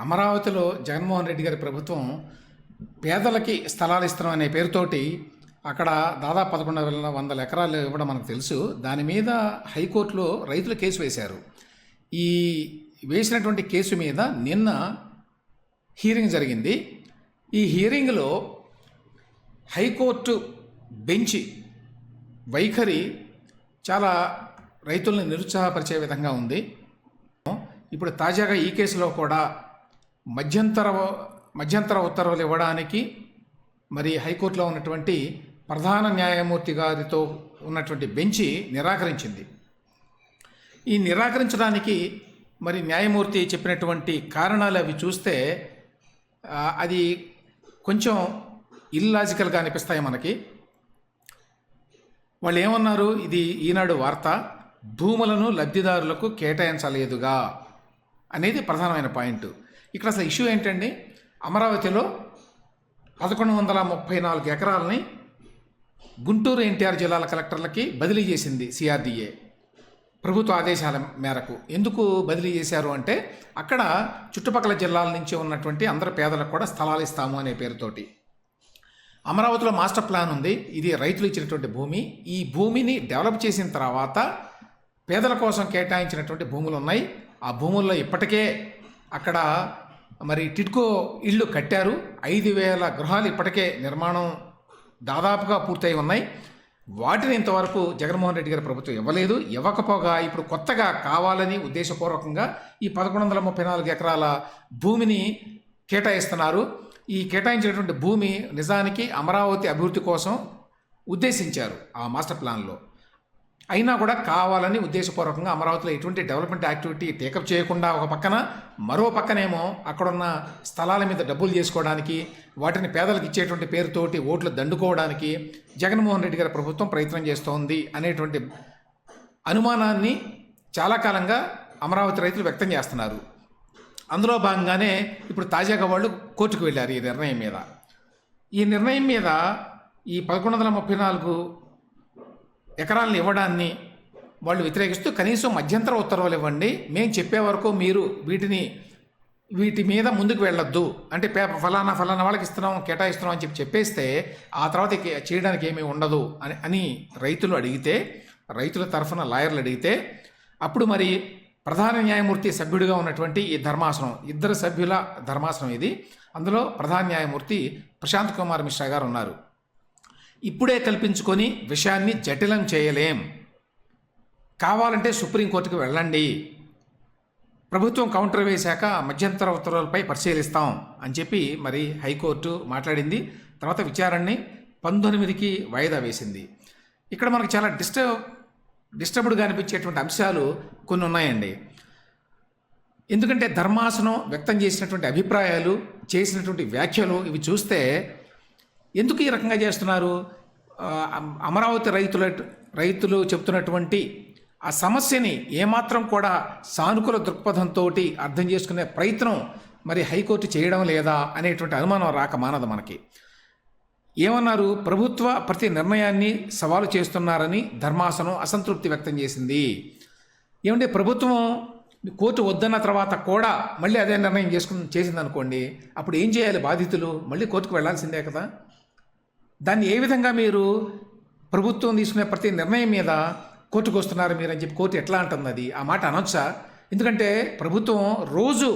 అమరావతిలో జగన్మోహన్ రెడ్డి గారి ప్రభుత్వం పేదలకి స్థలాలు ఇస్తున్నాం అనే పేరుతోటి అక్కడ దాదాపు 11,100 ఎకరాలు ఇవ్వడం మనకు తెలుసు. దాని మీద హైకోర్టులో రైతులు కేసు వేశారు. ఈ వేసినటువంటి కేసు మీద నిన్న హీరింగ్ జరిగింది. ఈ హీరింగ్లో హైకోర్టు బెంచ్ వైఖరి చాలా రైతులను నిరుత్సాహపరిచే విధంగా ఉంది. ఇప్పుడు తాజాగా ఈ కేసులో కూడా మధ్యంతర ఉత్తర్వులు ఇవ్వడానికి మరి హైకోర్టులో ఉన్నటువంటి ప్రధాన న్యాయమూర్తి గారితో ఉన్నటువంటి బెంచి నిరాకరించింది. ఈ నిరాకరించడానికి మరి న్యాయమూర్తి చెప్పినటువంటి కారణాలు అవి చూస్తే అది కొంచెం ఇల్లాజికల్గా అనిపిస్తాయి మనకి. వాళ్ళు ఏమన్నారు, ఇది ఈనాడు వార్త, భూములను లబ్ధిదారులకు కేటాయించలేదుగా అనేది ప్రధానమైన పాయింట్. ఇక్కడ అసలు ఇష్యూ ఏంటండి, అమరావతిలో 1134 ఎకరాలని గుంటూరు ఎన్టీఆర్ జిల్లాల కలెక్టర్లకి బదిలీ చేసింది సిఆర్డీఏ ప్రభుత్వ ఆదేశాల మేరకు. ఎందుకు బదిలీ చేశారు అంటే అక్కడ చుట్టుపక్కల జిల్లాల నుంచి ఉన్నటువంటి అందరు పేదలకు కూడా స్థలాలు ఇస్తాము అనే పేరుతోటి. అమరావతిలో మాస్టర్ ప్లాన్ ఉంది, ఇది రైతులు ఇచ్చినటువంటి భూమి. ఈ భూమిని డెవలప్ చేసిన తర్వాత పేదల కోసం కేటాయించినటువంటి భూములు ఉన్నాయి. ఆ భూముల్లో ఇప్పటికే అక్కడ మరి టిడ్కో ఇళ్ళు కట్టారు. 5,000 గృహాలు ఇప్పటికే నిర్మాణం దాదాపుగా పూర్తయి ఉన్నాయి. వాటిని ఇంతవరకు జగన్మోహన్ రెడ్డి గారి ప్రభుత్వం ఇవ్వలేదు. ఇవ్వకపోగా ఇప్పుడు కొత్తగా కావాలని ఉద్దేశపూర్వకంగా ఈ 1134 ఎకరాల భూమిని కేటాయిస్తున్నారు. ఈ కేటాయించినటువంటి భూమి నిజానికి అమరావతి అభివృద్ధి కోసం ఉద్దేశించారు ఆ మాస్టర్ ప్లాన్లో. అయినా కూడా కావాలని ఉద్దేశపూర్వకంగా అమరావతిలో ఎటువంటి డెవలప్మెంట్ యాక్టివిటీ టేకప్ చేయకుండా ఒక పక్కన, మరో పక్కనేమో అక్కడున్న స్థలాల మీద డబ్బులు చేసుకోవడానికి, వాటిని పేదలకు ఇచ్చేటువంటి పేరుతోటి ఓట్లు దండుకోవడానికి జగన్మోహన్ రెడ్డి గారి ప్రభుత్వం ప్రయత్నం చేస్తోంది అనేటువంటి అనుమానాన్ని చాలా కాలంగా అమరావతి రైతులు వ్యక్తం చేస్తున్నారు. అందులో భాగంగానే ఇప్పుడు తాజాగా వాళ్ళు కోర్టుకు వెళ్ళారు ఈ నిర్ణయం మీద. ఈ నిర్ణయం మీద ఈ 1134 ఎకరాలను ఇవ్వడాన్ని వాళ్ళు వ్యతిరేకిస్తూ కనీసం మధ్యంతర ఉత్తర్వులు ఇవ్వండి, మేము చెప్పే వరకు మీరు వీటి మీద ముందుకు వెళ్ళొద్దు, అంటే ఫలానా వాళ్ళకి ఇస్తున్నాం, కేటాయిస్తున్నాం అని చెప్పేస్తే ఆ తర్వాత చేయడానికి ఏమీ ఉండదు అని రైతులు అడిగితే, రైతుల తరఫున లాయర్లు అడిగితే, అప్పుడు మరి ప్రధాన న్యాయమూర్తి సభ్యుడిగా ఉన్నటువంటి ఈ ధర్మాసనం, 2 సభ్యుల ధర్మాసనం ఇది, అందులో ప్రధాన న్యాయమూర్తి ప్రశాంత్ కుమార్ మిశ్రా గారు ఉన్నారు. ఇప్పుడే కల్పించుకొని విషయాన్ని జటిలం చేయలేం, కావాలంటే సుప్రీంకోర్టుకు వెళ్ళండి, ప్రభుత్వం కౌంటర్ వేశాక మధ్యంతర ఉత్తర్వులపై పరిశీలిస్తాం అని చెప్పి మరి హైకోర్టు మాట్లాడింది. తర్వాత విచారణని 19కి వాయిదా వేసింది. ఇక్కడ మనకు చాలా డిస్టర్బ్డ్గా అనిపించేటువంటి అంశాలు కొన్ని ఉన్నాయండి. ఎందుకంటే ధర్మాసనం వ్యక్తం చేసినటువంటి అభిప్రాయాలు, చేసినటువంటి వ్యాఖ్యలు ఇవి చూస్తే ఎందుకు ఈ రకంగా చేస్తున్నారు? అమరావతి రైతులు చెప్తున్నటువంటి ఆ సమస్యని ఏమాత్రం కూడా సానుకూల దృక్పథంతో అర్థం చేసుకునే ప్రయత్నం మరి హైకోర్టు చేయడం లేదా అనేటువంటి అనుమానం రాక మానదు మనకి. ఏమన్నారు, ప్రభుత్వ ప్రతి నిర్ణయాన్ని సవాలు చేస్తున్నారని ధర్మాసనం అసంతృప్తి వ్యక్తం చేసింది. ఏమంటే ప్రభుత్వం కోర్టు వద్దన్న తర్వాత కూడా మళ్ళీ అదే నిర్ణయం చేసింది అనుకోండి, అప్పుడు ఏం చేయాలి బాధితులు? మళ్ళీ కోర్టుకు వెళ్లాల్సిందే కదా. దాన్ని ఏ విధంగా మీరు ప్రభుత్వం తీసుకునే ప్రతి నిర్ణయం మీద కోర్టుకు వస్తున్నారు మీరు అని చెప్పి కోర్టు ఎట్లా అంటుంది? అది ఆ మాట అనొచ్చా? ఎందుకంటే ప్రభుత్వం రోజు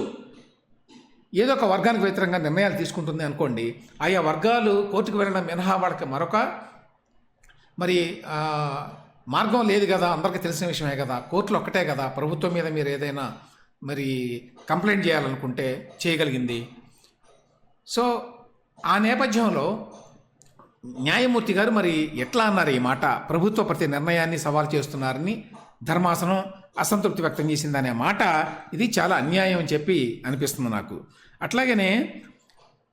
ఏదో ఒక వర్గానికి వ్యతిరేకంగా నిర్ణయాలు తీసుకుంటుంది అనుకోండి, ఆయా వర్గాలు కోర్టుకు వెళ్ళడం మినహా వాళ్ళకి మరొక మరి మార్గం లేదు కదా. అందరికీ తెలిసిన విషయమే కదా, కోర్టులు ఒక్కటే కదా ప్రభుత్వం మీద మీరు ఏదైనా మరి కంప్లైంట్ చేయాలనుకుంటే చేయగలిగింది. సో ఆ నేపథ్యంలో న్యాయమూర్తి గారు మరి ఎట్లా అన్నారు ఈ మాట, ప్రభుత్వ ప్రతి నిర్ణయాన్ని సవాల్ చేస్తున్నారని ధర్మాసనం అసంతృప్తి వ్యక్తం చేసిందనే మాట, ఇది చాలా అన్యాయం అని చెప్పి అనిపిస్తుంది నాకు. అట్లాగనే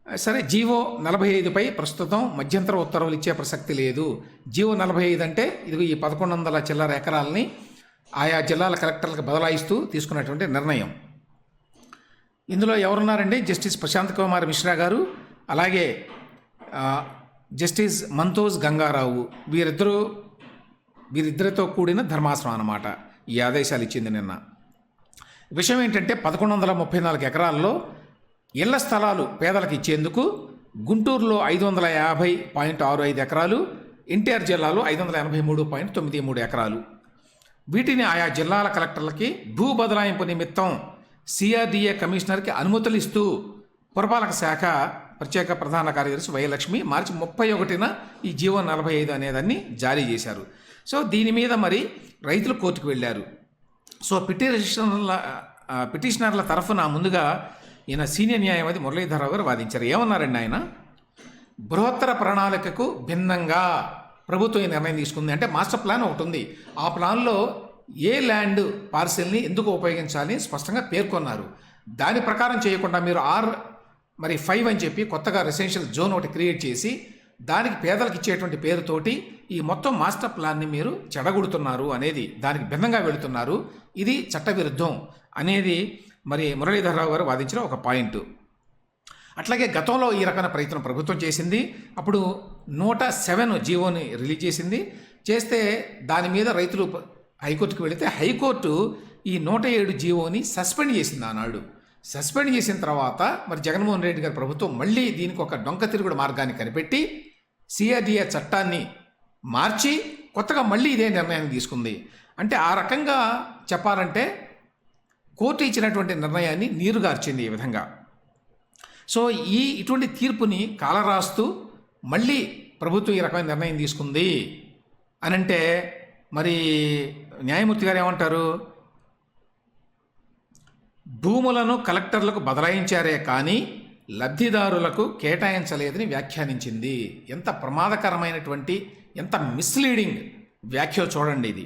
సరే, జీవో 45పై ప్రస్తుతం మధ్యంతర ఉత్తర్వులు ఇచ్చే ప్రసక్తి లేదు. జీవో 45 అంటే ఇది ఈ 1100 చిల్లర ఎకరాలని ఆయా జిల్లాల కలెక్టర్లకు బదలాయిస్తూ తీసుకున్నటువంటి నిర్ణయం. ఇందులో ఎవరున్నారండి? జస్టిస్ ప్రశాంత్ కుమార్ మిశ్రా గారు, అలాగే జస్టిస్ మంతోజ్ గంగారావు, వీరిద్దరితో కూడిన ధర్మాసనం అన్నమాట ఈ ఆదేశాలు ఇచ్చింది నిన్న. విషయం ఏంటంటే 1134 ఎకరాల్లో ఇళ్ల స్థలాలు పేదలకు ఇచ్చేందుకు గుంటూరులో 550.65 ఎకరాలు, ఎన్టీఆర్ జిల్లాలో 583.93 ఎకరాలు. వీటిని ఆయా జిల్లాల కలెక్టర్లకి భూ బదలాయింపు నిమిత్తం సిఆర్డీఏ కమిషనర్కి అనుమతులు ఇస్తూ పురపాలక శాఖ ప్రత్యేక ప్రధాన కార్యదర్శి వైలక్ష్మి మార్చి 31న ఈ జీవో 45 అనేదాన్ని జారీ చేశారు. సో దీని మీద మరి రైతులు కోర్టుకు వెళ్ళారు. సో పిటిషనర్ల తరఫున ముందుగా ఈయన సీనియర్ న్యాయవాది మురళీధరరావు గారు వాదించారు. ఏమన్నారండి ఆయన? బృహత్తర ప్రణాళికకు భిన్నంగా ప్రభుత్వం ఈ నిర్ణయం తీసుకుంది. అంటే మాస్టర్ ప్లాన్ ఒకటి ఉంది, ఆ ప్లాన్లో ఏ ల్యాండ్ పార్సిల్ని ఎందుకు ఉపయోగించాలని స్పష్టంగా పేర్కొన్నారు. దాని ప్రకారం చేయకుండా మీరు మరి 5 అని చెప్పి కొత్తగా రెసిడెన్షియల్ జోన్ ఒకటి క్రియేట్ చేసి దానికి పేదలకు ఇచ్చేటువంటి పేరుతోటి ఈ మొత్తం మాస్టర్ ప్లాన్ని మీరు చెడగొడుతున్నారు అనేది, దానికి భిన్నంగా వెళుతున్నారు, ఇది చట్టవిరుద్ధం అనేది మరి మురళీధరరావు గారు వాదించిన ఒక పాయింట్. అట్లాగే గతంలో ఈ రకమైన ప్రయత్నం ప్రభుత్వం చేసింది. అప్పుడు 107 జీవోని రిలీజ్ చేస్తే దాని మీద రైతులు హైకోర్టుకు వెళితే హైకోర్టు ఈ 107 జీవోని సస్పెండ్ చేసింది ఆనాడు. సస్పెండ్ చేసిన తర్వాత మరి జగన్మోహన్ రెడ్డి గారి ప్రభుత్వం మళ్ళీ దీనికి ఒక డొంక తిరుగుడు మార్గాన్ని కనిపెట్టి సిఆర్డీఏ చట్టాన్ని మార్చి కొత్తగా మళ్ళీ ఇదే నిర్ణయాన్ని తీసుకుంది. అంటే ఆ రకంగా చెప్పాలంటే కోర్టు ఇచ్చినటువంటి నిర్ణయాన్ని నీరుగార్చింది ఈ విధంగా. సో ఇటువంటి తీర్పుని కాలరాస్తూ మళ్ళీ ప్రభుత్వం ఈ రకమైన నిర్ణయం తీసుకుంది అనంటే మరి న్యాయమూర్తి గారు ఏమంటారు? భూములను కలెక్టర్లకు బదలాయించారే కానీ లబ్ధిదారులకు కేటాయించలేదని వ్యాఖ్యానించింది. ఎంత ప్రమాదకరమైనటువంటి, ఎంత మిస్లీడింగ్ వ్యాఖ్య చూడండి ఇది.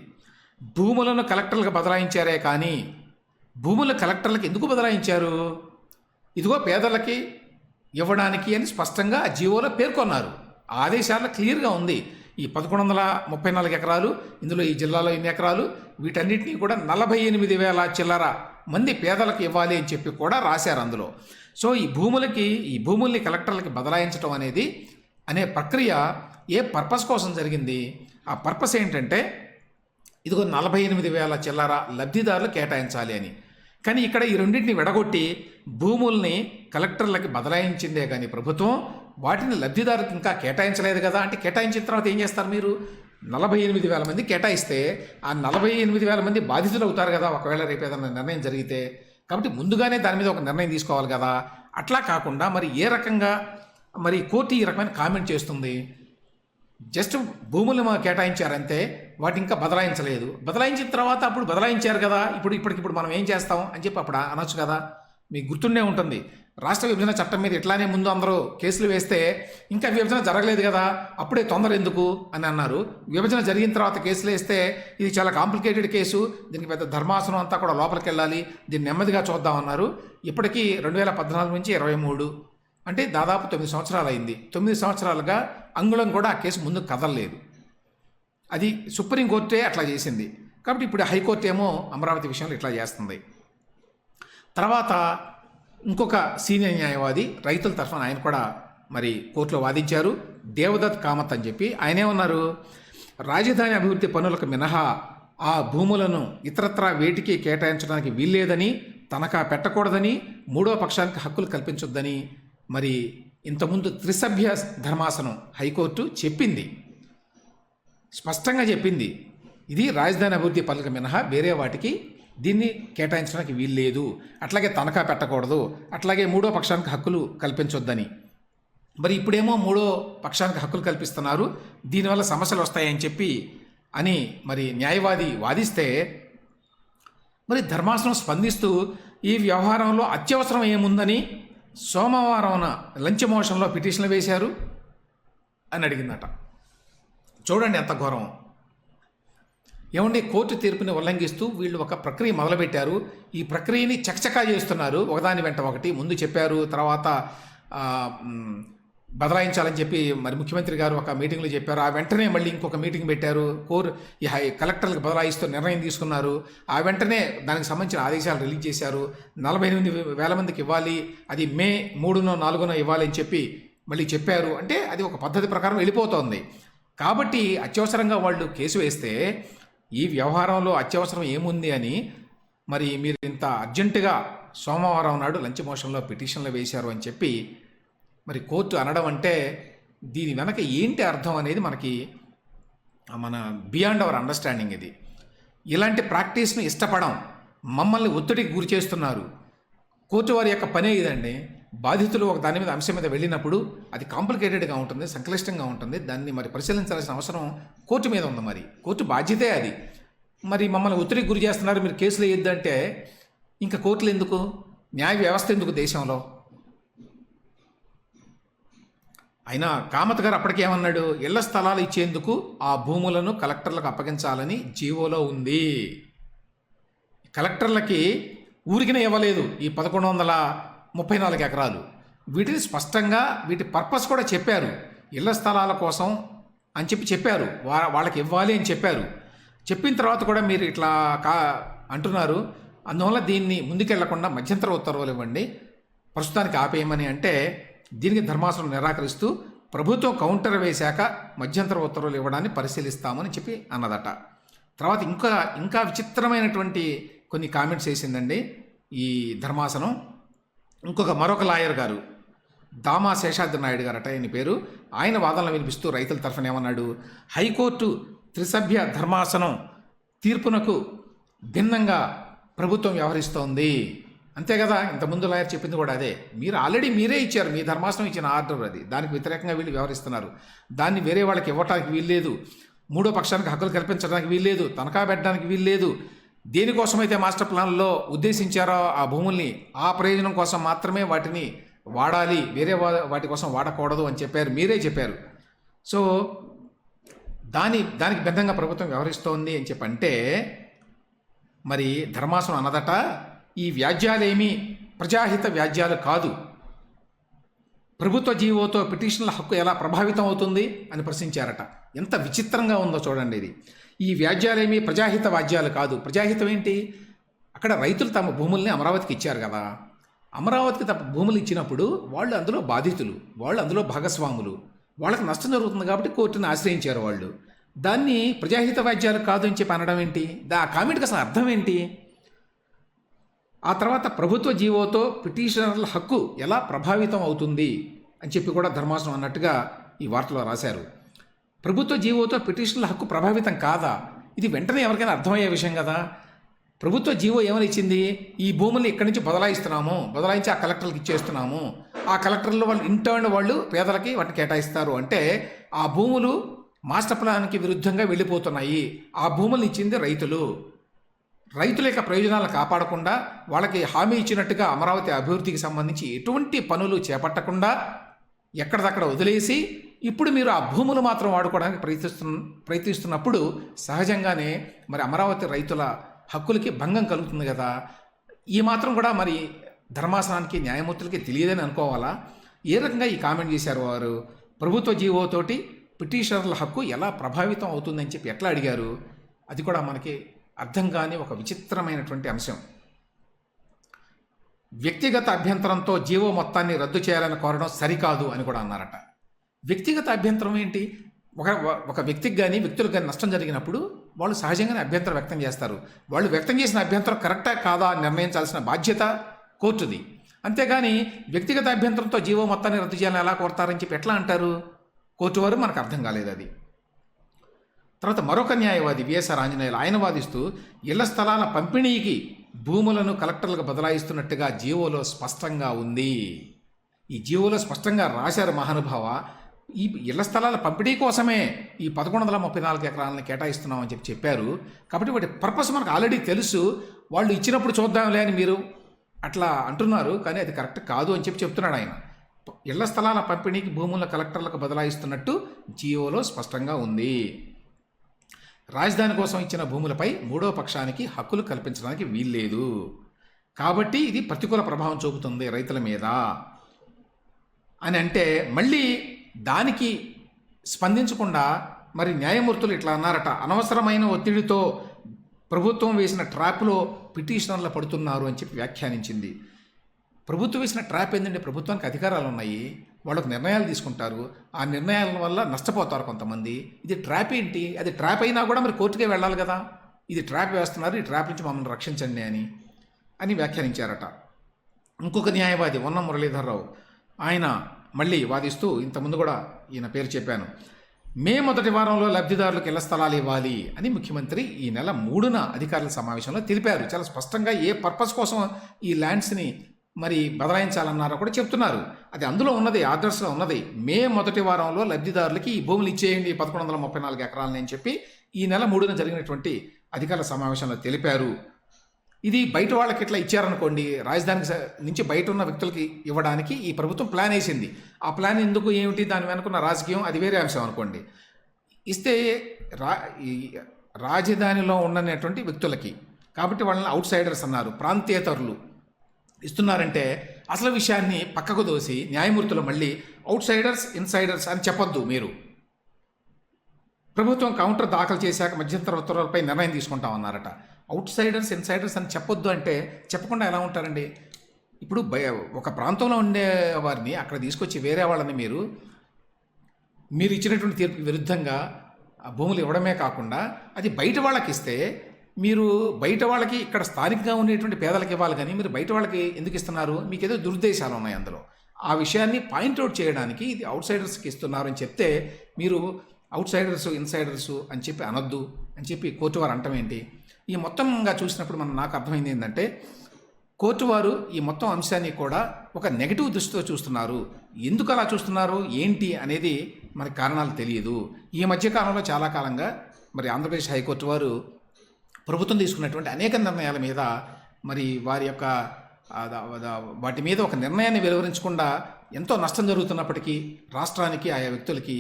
భూములను కలెక్టర్లకు బదలాయించారే కానీ భూములు కలెక్టర్లకు ఎందుకు బదలాయించారు? ఇదిగో పేదలకి ఇవ్వడానికి అని స్పష్టంగా జీవోలో పేర్కొన్నారు. ఆదేశాల్లో క్లియర్గా ఉంది. ఈ 1134 ఎకరాలు, ఇందులో ఈ జిల్లాలో ఇన్ని ఎకరాలు, వీటన్నిటినీ కూడా 48,000 చిల్లర మంది పేదలకు ఇవ్వాలి అని చెప్పి కూడా రాశారు అందులో. సో ఈ భూముల్ని కలెక్టర్లకి బదలాయించడం అనే ప్రక్రియ ఏ పర్పస్ కోసం జరిగింది? ఆ పర్పస్ ఏంటంటే ఇదిగో 48,000 చిల్లర లబ్ధిదారులు కేటాయించాలి అని. కానీ ఇక్కడ ఈ రెండింటిని విడగొట్టి భూముల్ని కలెక్టర్లకి బదలాయించిందే కానీ ప్రభుత్వం వాటిని లబ్ధిదారులకు ఇంకా కేటాయించలేదు కదా. అంటే కేటాయించిన తర్వాత ఏం చేస్తారు మీరు? 48,000 మంది కేటాయిస్తే ఆ 48,000 మంది బాధితులు అవుతారు కదా ఒకవేళ రేపు ఏదైనా నిర్ణయం జరిగితే. కాబట్టి ముందుగానే దాని మీద ఒక నిర్ణయం తీసుకోవాలి కదా. అట్లా కాకుండా మరి ఏ రకంగా మరి కోర్టు ఈ రకమైన కామెంట్ చేస్తుంది? జస్ట్ భూములు కేటాయించారంతే, వాటి ఇంకా బదలాయించలేదు. బదలాయించిన తర్వాత అప్పుడు బదలాయించారు కదా, ఇప్పటికిప్పుడు మనం ఏం చేస్తాం అని చెప్పి అప్పుడు అనొచ్చు కదా. మీకు గుర్తుండే ఉంటుంది, రాష్ట్ర విభజన చట్టం మీద ఇట్లానే ముందు అందరూ కేసులు వేస్తే ఇంకా విభజన జరగలేదు కదా, అప్పుడే తొందర ఎందుకు అని అన్నారు. విభజన జరిగిన తర్వాత కేసులు వేస్తే ఇది చాలా కాంప్లికేటెడ్ కేసు, దీనికి పెద్ద ధర్మాసనం అంతా కూడా లోపలికి వెళ్ళాలి, దీన్ని నెమ్మదిగా చూద్దామన్నారు. ఇప్పటికీ 2014 నుంచి 23 అంటే దాదాపు 9 సంవత్సరాలు అయింది. 9 సంవత్సరాలుగా అంగుళం కూడా ఆ కేసు ముందుకు కదలలేదు. అది సుప్రీంకోర్టే అట్లా చేసింది. కాబట్టి ఇప్పుడు హైకోర్టు ఏమో అమరావతి విషయంలో ఇట్లా చేస్తుంది. తర్వాత ఇంకొక సీనియర్ న్యాయవాది రైతుల తరఫున ఆయన కూడా మరి కోర్టులో వాదించారు, దేవదత్ కామత్ అని చెప్పి. ఆయనేమన్నారు? రాజధాని అభివృద్ధి పనులకు మినహా ఆ భూములను ఇతరత్రా వేటికి కేటాయించడానికి వీల్లేదని, తనఖా పెట్టకూడదని, మూడో పక్షానికి హక్కులు కల్పించొద్దని మరి ఇంతకుముందు త్రిసభ్య ధర్మాసనం హైకోర్టు చెప్పింది, స్పష్టంగా చెప్పింది. ఇది రాజధాని అభివృద్ధి పనులకు మినహా వేరే వాటికి దీన్ని కేటాయించడానికి వీల్లేదు, అట్లాగే తనఖా పెట్టకూడదు, అట్లాగే మూడో పక్షానికి హక్కులు కల్పించొద్దని. మరి ఇప్పుడేమో మూడో పక్షానికి హక్కులు కల్పిస్తున్నారు, దీనివల్ల సమస్యలు వస్తాయని చెప్పి అని మరి న్యాయవాది వాదిస్తే మరి ధర్మాసనం స్పందిస్తూ ఈ వ్యవహారంలో అత్యవసరం ఏముందని సోమవారం లంచ్ మోషన్లో పిటిషన్లు వేశారు అని అడిగిందట. చూడండి ఎంత ఘోరం. ఏమండి, కోర్టు తీర్పుని ఉల్లంఘిస్తూ వీళ్ళు ఒక ప్రక్రియ మొదలుపెట్టారు. ఈ ప్రక్రియని చకచకా చేస్తున్నారు, ఒకదాని వెంట ఒకటి. ముందు చెప్పారు, తర్వాత బదలాయించాలని చెప్పి మరి ముఖ్యమంత్రి గారు ఒక మీటింగ్లో చెప్పారు. ఆ వెంటనే మళ్ళీ ఇంకొక మీటింగ్ పెట్టారు, కలెక్టర్లకు బదలాయిస్తూ నిర్ణయం తీసుకున్నారు. ఆ వెంటనే దానికి సంబంధించిన ఆదేశాలు రిలీజ్ చేశారు. 48,000 మందికి ఇవ్వాలి, అది మే 3నో 4నో ఇవ్వాలి అని చెప్పి మళ్ళీ చెప్పారు. అంటే అది ఒక పద్ధతి ప్రకారం వెళ్ళిపోతోంది. కాబట్టి అత్యవసరంగా వాళ్ళు కేసు వేస్తే ఈ వ్యవహారంలో అత్యవసరం ఏముంది అని మరి మీరు ఇంత అర్జెంటుగా సోమవారం నాడు లంచ్ మోషన్లో పిటిషన్లు వేశారు అని చెప్పి మరి కోర్టు అనడం అంటే దీని వెనక ఏంటి అర్థం అనేది మనకి మన బియాండ్ అవర్ అండర్స్టాండింగ్ ఇది. ఇలాంటి ప్రాక్టీస్ను ఇష్టపడం, మమ్మల్ని ఒత్తిడికి గురి చేస్తున్నారు. కోర్టు వారి యొక్క పనే ఇదండి. బాధితులు ఒక దాని మీద అంశం మీద వెళ్ళినప్పుడు అది కాంప్లికేటెడ్గా ఉంటుంది, సంక్లిష్టంగా ఉంటుంది. దాన్ని మరి పరిశీలించాల్సిన అవసరం కోర్టు మీద ఉంది. మరి కోర్టు బాధ్యతే అది. మరి మమ్మల్ని ఒత్తిడికి గురి చేస్తున్నారు, మీరు కేసులు వేయొద్దంటే ఇంకా కోర్టులు ఎందుకు, న్యాయ వ్యవస్థ ఎందుకు దేశంలో? అయినా కామత్ గారు అప్పటికేమన్నాడు, ఇళ్ల స్థలాలు ఇచ్చేందుకు ఆ భూములను కలెక్టర్లకు అప్పగించాలని జీవోలో ఉంది. కలెక్టర్లకి ఊరికినే ఇవ్వలేదు ఈ 1134 ఎకరాలు. వీటిని స్పష్టంగా వీటి పర్పస్ కూడా చెప్పారు. ఇళ్ల స్థలాల కోసం అని చెప్పారు, వాళ్ళకి ఇవ్వాలి అని చెప్పారు. చెప్పిన తర్వాత కూడా మీరు ఇట్లా అంటున్నారు. అందువల్ల దీన్ని ముందుకెళ్లకుండా మధ్యంతర ఉత్తర్వులు ఇవ్వండి, ప్రస్తుతానికి ఆపేయమని అంటే దీనికి ధర్మాసనం నిరాకరిస్తూ ప్రభుత్వం కౌంటర్ వేశాక మధ్యంతర ఉత్తర్వులు ఇవ్వడాన్ని పరిశీలిస్తామని చెప్పి అన్నదట. తర్వాత ఇంకా విచిత్రమైనటువంటి కొన్ని కామెంట్స్ వేసిందండి ఈ ధర్మాసనం. మరొక లాయర్ గారు, దామా శేషాద్రి నాయుడు గారట ఆయన పేరు, ఆయన వాదనలు వినిపిస్తూ రైతుల తరఫున ఏమన్నాడు, హైకోర్టు త్రిసభ్య ధర్మాసనం తీర్పునకు భిన్నంగా ప్రభుత్వం వ్యవహరిస్తోంది. అంతే కదా, ఇంతకుముందు లాయర్ చెప్పింది కూడా అదే. మీరు ఆల్రెడీ మీరే ఇచ్చారు, మీ ధర్మాసనం ఇచ్చిన ఆర్డర్ అది. దానికి వ్యతిరేకంగా వీళ్ళు వ్యవహరిస్తున్నారు. దాన్ని వేరే వాళ్ళకి ఇవ్వడానికి వీల్లేదు, మూడో పక్షానికి హక్కులు కల్పించడానికి వీల్లేదు, తనఖా పెట్టడానికి వీల్లేదు. దేనికోసమైతే మాస్టర్ ప్లాన్లో ఉద్దేశించారో ఆ భూముల్ని ఆ ప్రయోజనం కోసం మాత్రమే వాటిని వాడాలి, వేరే వాటి కోసం వాడకూడదు అని చెప్పారు, మీరే చెప్పారు. సో దానికి భిన్నంగా ప్రభుత్వం వ్యవహరిస్తోంది అని చెప్పంటే మరి ధర్మాసనం అన్నదట, ఈ వ్యాజ్యాలేమీ ప్రజాహిత వ్యాజ్యాలు కాదు. ప్రభుత్వ జీవోతో పిటిషన్ల హక్కు ఎలా ప్రభావితం అవుతుంది అని ప్రశ్నించారట. ఎంత విచిత్రంగా ఉందో చూడండి ఇది. ఈ వ్యాజ్యాలేమీ ప్రజాహిత వాద్యాలు కాదు. ప్రజాహితం ఏంటి? అక్కడ రైతులు తమ భూముల్ని అమరావతికి ఇచ్చారు కదా. అమరావతికి తమ భూములు ఇచ్చినప్పుడు వాళ్ళు అందులో బాధితులు, వాళ్ళు అందులో భాగస్వాములు, వాళ్ళకి నష్టం జరుగుతుంది కాబట్టి కోర్టుని ఆశ్రయించారు వాళ్ళు. దాన్ని ప్రజాహిత వాద్యాలు కాదు అని చెప్పి అనడం ఏంటి? ఆ కామెంట్కి అసలు అర్థం ఏంటి? ఆ తర్వాత ప్రభుత్వ జీవోతో పిటిషనర్ల హక్కు ఎలా ప్రభావితం అవుతుంది అని చెప్పి కూడా ధర్మాసనం అన్నట్టుగా ఈ వార్తలో రాశారు. ప్రభుత్వ జీవోతో పిటిషన్ల హక్కు ప్రభావితం కాదా? ఇది వెంటనే ఎవరికైనా అర్థమయ్యే విషయం కదా. ప్రభుత్వ జీవో ఏమని ఇచ్చింది, ఈ భూముల్ని ఇక్కడి నుంచి బదలాయించి ఆ కలెక్టర్లకు ఇచ్చేస్తున్నాము, ఆ కలెక్టర్లు వాళ్ళు ఇంటర్న్ వాళ్ళు పేదలకి వాటిని కేటాయిస్తారు అంటే ఆ భూములు మాస్టర్ ప్లాన్కి విరుద్ధంగా వెళ్ళిపోతున్నాయి. ఆ భూములు ఇచ్చింది రైతుల యొక్క ప్రయోజనాలను కాపాడకుండా వాళ్ళకి హామీ ఇచ్చినట్టుగా అమరావతి అభివృద్ధికి సంబంధించి ఎటువంటి పనులు చేపట్టకుండా ఎక్కడిదక్కడ వదిలేసి ఇప్పుడు మీరు ఆ భూములు మాత్రం వాడుకోవడానికి ప్రయత్నిస్తున్నప్పుడు సహజంగానే మరి అమరావతి రైతుల హక్కులకి భంగం కలుగుతుంది కదా. ఈ మాత్రం కూడా మరి ధర్మాసనానికి న్యాయమూర్తులకి తెలియదని అనుకోవాలా? ఏ రకంగా ఈ కామెంట్ చేశారు వారు? ప్రభుత్వ జీవోతోటి పిటిషనర్ల హక్కు ఎలా ప్రభావితం అవుతుందని చెప్పి ఎట్లా అడిగారు? అది కూడా మనకి అర్థం కాని ఒక విచిత్రమైనటువంటి అంశం. వ్యక్తిగత అభ్యంతరంతో జీవో మొత్తాన్ని రద్దు చేయాలని కోరడం సరికాదు అని కూడా అన్నారట. వ్యక్తిగత అభ్యంతరం ఏంటి? ఒక వ్యక్తికి కానీ వ్యక్తులకు కానీ నష్టం జరిగినప్పుడు వాళ్ళు సహజంగానే అభ్యంతరం వ్యక్తం చేస్తారు. వాళ్ళు వ్యక్తం చేసిన అభ్యంతరం కరెక్టా కాదా అని నిర్ణయించాల్సిన బాధ్యత కోర్టుది. అంతేగాని వ్యక్తిగత అభ్యంతరంతో జీవో మొత్తాన్ని రద్దు చేయాలని ఎలా కోరతారని చెప్పి ఎట్లా అంటారు కోర్టు వారు? మనకు అర్థం కాలేదు అది. తర్వాత మరొక న్యాయవాది విఎస్ఆర్ ఆంజనేయులు ఆయన వాదిస్తూ ఇళ్ల స్థలాల పంపిణీకి భూములను కలెక్టర్లకు బదలాయిస్తున్నట్టుగా జీవోలో స్పష్టంగా ఉంది. ఈ జీవోలో స్పష్టంగా రాశారు మహానుభావ. ఈ ఇళ్ల స్థలాల పంపిణీ కోసమే ఈ 1134 ఎకరాలను కేటాయిస్తున్నామని చెప్పారు. కాబట్టి వాటి పర్పస్ మనకు ఆల్రెడీ తెలుసు. వాళ్ళు ఇచ్చినప్పుడు చూద్దాంలే అని మీరు అట్లా అంటున్నారు, కానీ అది కరెక్ట్ కాదు అని చెప్తున్నాడు ఆయన. ఇళ్ల స్థలాల పంపిణీకి భూములను కలెక్టర్లకు బదలాయిస్తున్నట్టు జీవోలో స్పష్టంగా ఉంది. రాజధాని కోసం ఇచ్చిన భూములపై మూడో పక్షానికి హక్కులు కల్పించడానికి వీల్లేదు. కాబట్టి ఇది ప్రతికూల ప్రభావం చూపుతుంది రైతుల మీద అని అంటే మళ్ళీ దానికి స్పందించకుండా మరి న్యాయమూర్తులు ఇట్లా అన్నారట. అనవసరమైన ఒత్తిడితో ప్రభుత్వం వేసిన ట్రాప్లో పిటిషనర్లు పడుతున్నారు అని చెప్పి వ్యాఖ్యానించింది. ప్రభుత్వం వేసిన ట్రాప్ ఏంటంటే ప్రభుత్వానికి అధికారాలు ఉన్నాయి, వాళ్ళకు నిర్ణయాలు తీసుకుంటారు, ఆ నిర్ణయాల వల్ల నష్టపోతారు కొంతమంది. ఇది ట్రాప్ ఏంటి? అది ట్రాప్ అయినా కూడా మరి కోర్టుకే వెళ్ళాలి కదా. ఇది ట్రాప్ వేస్తున్నారు, ఈ ట్రాప్ నుంచి మమ్మల్ని రక్షించండి అని వ్యాఖ్యానించారట. ఇంకొక న్యాయవాది ఉన్న మురళీధర్రావు, ఆయన మళ్ళీ వాదిస్తూ, ఇంతకుముందు కూడా ఈయన పేరు చెప్పాను, మే మొదటి వారంలో లబ్ధిదారులకు ఇళ్ల స్థలాలు ఇవ్వాలి అని ముఖ్యమంత్రి ఈ నెల 3న అధికారుల సమావేశంలో తెలిపారు. చాలా స్పష్టంగా ఏ పర్పస్ కోసం ఈ ల్యాండ్స్ని మరి బదలాయించాలన్నారో కూడా చెప్తున్నారు. అది అందులో ఉన్నది, ఆర్డర్స్లో ఉన్నది. మే మొదటి వారంలో లబ్ధిదారులకి ఈ భూములు ఇచ్చేయండి 1134 ఎకరాలని అని చెప్పి ఈ నెల 3న జరిగినటువంటి అధికారుల సమావేశంలో తెలిపారు. ఇది బయట వాళ్ళకి ఇట్లా ఇచ్చారనుకోండి, రాజధానికి నుంచి బయట ఉన్న వ్యక్తులకి ఇవ్వడానికి ఈ ప్రభుత్వం ప్లాన్ వేసింది. ఆ ప్లాన్ ఎందుకు, ఏమిటి, దాని వెనుకున్న రాజకీయం, అది వేరే అంశం అనుకోండి. ఇస్తే ఈ రాజధానిలో ఉన్నటువంటి వ్యక్తులకి, కాబట్టి వాళ్ళని అవుట్ సైడర్స్ అన్నారు, ప్రాంతేతరులు ఇస్తున్నారంటే అసలు విషయాన్ని పక్కకు దోసి న్యాయమూర్తులు మళ్ళీ అవుట్ సైడర్స్, ఇన్సైడర్స్ అని చెప్పొద్దు. మీరు ప్రభుత్వం కౌంటర్ దాఖలు చేశాక మధ్యంతర ఉత్తర్వులపై నిర్ణయం తీసుకుంటామన్నారట. అవుట్ సైడర్స్, ఇన్సైడర్స్ అని చెప్పొద్దు అంటే చెప్పకుండా ఎలా ఉంటారండి? ఇప్పుడు ఒక ప్రాంతంలో ఉండే వారిని అక్కడ తీసుకొచ్చి వేరే వాళ్ళని మీరు ఇచ్చినటువంటి తీర్పుకి విరుద్ధంగా భూములు ఇవ్వడమే కాకుండా అది బయట వాళ్ళకి ఇస్తే, మీరు బయట వాళ్ళకి ఇక్కడ స్థానికంగా ఉండేటువంటి పేదలకు ఇవ్వాలి, కానీ మీరు బయట వాళ్ళకి ఎందుకు ఇస్తున్నారు? మీకు ఏదో దురుద్దేశాలు ఉన్నాయి అందులో. ఆ విషయాన్ని పాయింట్అవుట్ చేయడానికి ఇది అవుట్ సైడర్స్కి ఇస్తున్నారు అని చెప్తే, మీరు అవుట్ సైడర్సు, ఇన్సైడర్సు అని చెప్పి అనొద్దు అని చెప్పి కోర్టు వారు అంటం ఏంటి? ఈ మొత్తంగా చూసినప్పుడు నాకు అర్థమైంది ఏంటంటే, కోర్టు వారు ఈ మొత్తం అంశాన్ని కూడా ఒక నెగిటివ్ దృష్టితో చూస్తున్నారు. ఎందుకు అలా చూస్తున్నారు, ఏంటి అనేది మనకి కారణాలు తెలియదు. ఈ మధ్యకాలంలో చాలా కాలంగా మరి ఆంధ్రప్రదేశ్ హైకోర్టు వారు ప్రభుత్వం తీసుకున్నటువంటి అనేక నిర్ణయాల మీద మరి వారి యొక్క వాటి మీద ఒక నిర్ణయాన్ని వెలువరించకుండా ఎంతో నష్టం జరుగుతున్నప్పటికీ రాష్ట్రానికి, ఆయా వ్యక్తులకి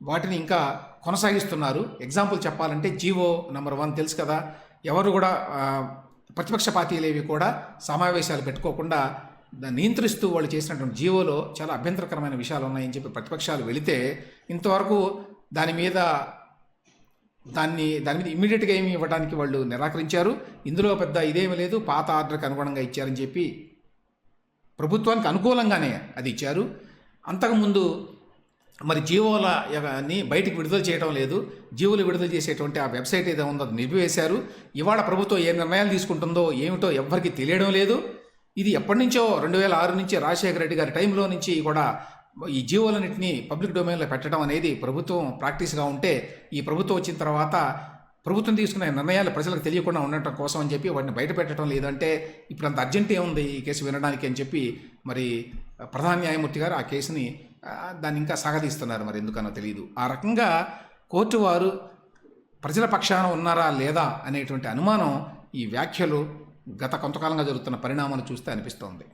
వాటిని ఇంకా కొనసాగిస్తున్నారు. ఎగ్జాంపుల్ చెప్పాలంటే జీవో నెంబర్ 1 తెలుసు కదా, ఎవరు కూడా ప్రతిపక్ష పార్టీలేవి కూడా సమావేశాలు పెట్టుకోకుండా నియంత్రిస్తూ వాళ్ళు చేసినటువంటి జీవోలో చాలా అభ్యంతరకరమైన విషయాలు ఉన్నాయని చెప్పి ప్రతిపక్షాలు వెళితే ఇంతవరకు దాని మీద ఇమ్మీడియట్గా ఏమి ఇవ్వడానికి వాళ్ళు నిరాకరించారు. ఇందులో పెద్ద ఇదేమీ లేదు, పాత ఆర్డర్కి అనుగుణంగా ఇచ్చారని చెప్పి ప్రభుత్వానికి అనుకూలంగానే అది ఇచ్చారు. అంతకుముందు మరి జీవోలని బయటికి విడుదల చేయడం లేదు, జీవోలు విడుదల చేసేటువంటి ఆ వెబ్సైట్ ఏదో ఉందో అది నిలిపివేశారు. ఇవాళ ప్రభుత్వం ఏ నిర్ణయాలు తీసుకుంటుందో ఏమిటో ఎవ్వరికి తెలియడం లేదు. ఇది ఎప్పటి నుంచో 2006 నుంచి రాజశేఖర రెడ్డి గారి టైంలో నుంచి కూడా ఈ జీవోలన్నింటినీ పబ్లిక్ డొమైన్లో పెట్టడం అనేది ప్రభుత్వం ప్రాక్టీస్గా ఉంటే, ఈ ప్రభుత్వం వచ్చిన తర్వాత ప్రభుత్వం తీసుకునే నిర్ణయాలు ప్రజలకు తెలియకుండా ఉండటం కోసం అని చెప్పి వాటిని బయట పెట్టడం లేదంటే ఇప్పుడు అంత అర్జెంట్ ఏముంది ఈ కేసు వినడానికి అని చెప్పి మరి ప్రధాన న్యాయమూర్తి గారు ఆ కేసుని దాన్ని ఇంకా సాగదీస్తున్నారు. మరి ఎందుకనో తెలియదు. ఆ రకంగా కోర్టు వారు ప్రజల పక్షాన ఉన్నారా లేదా అనేటువంటి అనుమానం ఈ వ్యాఖ్యలు గత కొంతకాలంగా జరుగుతున్న పరిణామాలు చూస్తే అనిపిస్తోంది.